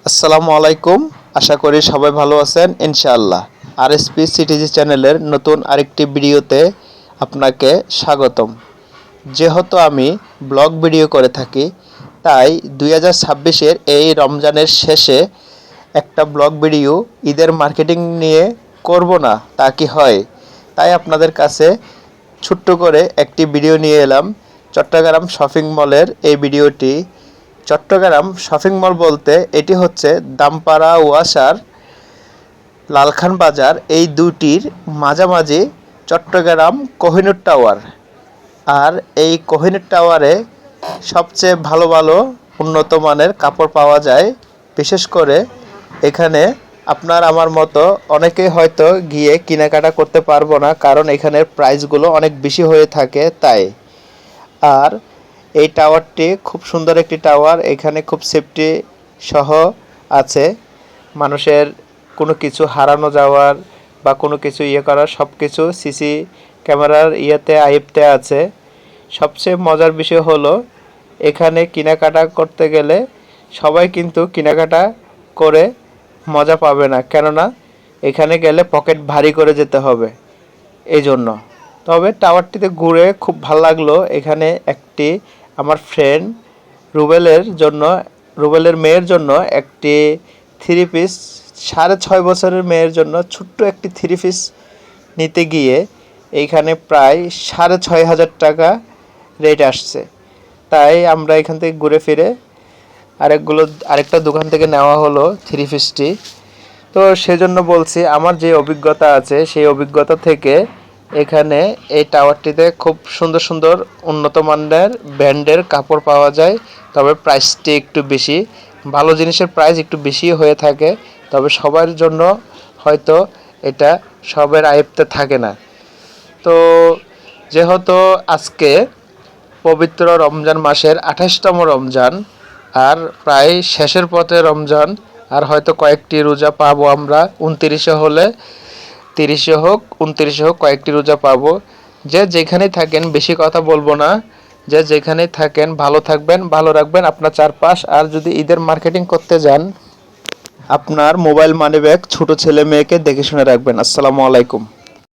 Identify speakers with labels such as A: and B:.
A: আসসালামু আলাইকুম। আশা করি সবাই ভালো আছেন ইনশাআল্লাহ। আরএসপি সিটিজি চ্যানেলের নতুন আরেকটি ভিডিওতে আপনাকে স্বাগতম। যেহেতু আমি ব্লগ ভিডিও করে থাকি, তাই 2026-এর এই রমজানের শেষে একটা ব্লগ ভিডিও ঈদের মার্কেটিং নিয়ে করব না তা কি হয়? তাই আপনাদের কাছে ছোট্ট করে একটি ভিডিও নিয়ে এলাম। চট্টগ্রাম শপিং মলের এই ভিডিওটি। চট্টগ্রাম শপিং মল বলতে এটি হচ্ছে দামপাড়া ওয়াসার লালখান বাজার, এই দুটির মাঝামাঝি চট্টগ্রাম কোহিনূর টাওয়ার। আর এই কোহিনূর টাওয়ারে সবচেয়ে ভালো ভালো উন্নত মানের কাপড় পাওয়া যায়। বিশেষ করে এখানে আপনার আমার মতো অনেকেই হয়তো গিয়ে কেনাকাটা করতে পারবো না, কারণ এখানের প্রাইসগুলো অনেক বেশি হয়ে থাকে তাই। আর এই টাওয়ারটি খুব সুন্দর একটি টাওয়ার। এখানে খুব সেফটি সহ আছে। মানুষের কোনো কিছু হারানো যাওয়ার বা কোনো কিছু করার সব কিছু সিসি ক্যামেরার আইপতে আছে। সবচেয়ে মজার বিষয় হলো এখানে কেনাকাটা করতে গেলে সবাই কিন্তু কেনাকাটা করে মজা পাবে না, কেননা এখানে গেলে পকেট ভারী করে যেতে হবে এই জন্য। তবে টাওয়ারটিতে ঘুরে খুব ভালো লাগলো। এখানে একটি আমার ফ্রেন্ড রুবেলের মেয়ের জন্য একটি থ্রি পিস, 6.5 বছরের মেয়ের জন্য ছোট্ট একটি থ্রি পিস নিতে গিয়ে এইখানে প্রায় 6,500 টাকা রেট আসছে। তাই আমরা এখান থেকে ঘুরে ফিরে আরেকটা দোকান থেকে নেওয়া হলো থ্রি পিসটি। তো সেজন্য বলছি, আমার যে অভিজ্ঞতা আছে সেই অভিজ্ঞতা থেকে এখানে এই টাওয়ারটিতে খুব সুন্দর সুন্দর উন্নত মানের ব্র্যান্ডের কাপড় পাওয়া যায়। তবে প্রাইসটি একটু বেশি, ভালো জিনিসের প্রাইস একটু বেশি হয়ে থাকে। তবে সবার জন্য হয়তো এটা সবার আয়ত্তে থাকে না। তো যেহেতু আজকে পবিত্র রমজান মাসের 28তম রমজান, আর প্রায় শেষের পথে রমজান, আর হয়তো কয়েকটি রোজা পাবো আমরা। 29-এ হলে 30-এ হোক 29-এ হোক কয়েকটি রোজা পাবো। যে যেখানেই থাকেন, বেশি কথা বলবো না, যে যেখানেই থাকেন ভালো থাকবেন, ভালো রাখবেন আপনার চারপাশ। আর যদি ঈদের মার্কেটিং করতে যান, আপনার মোবাইল মানিব্যাগ ছোট ছেলে মেয়েকে দেখে শুনে রাখবেন। আসসালামু আলাইকুম।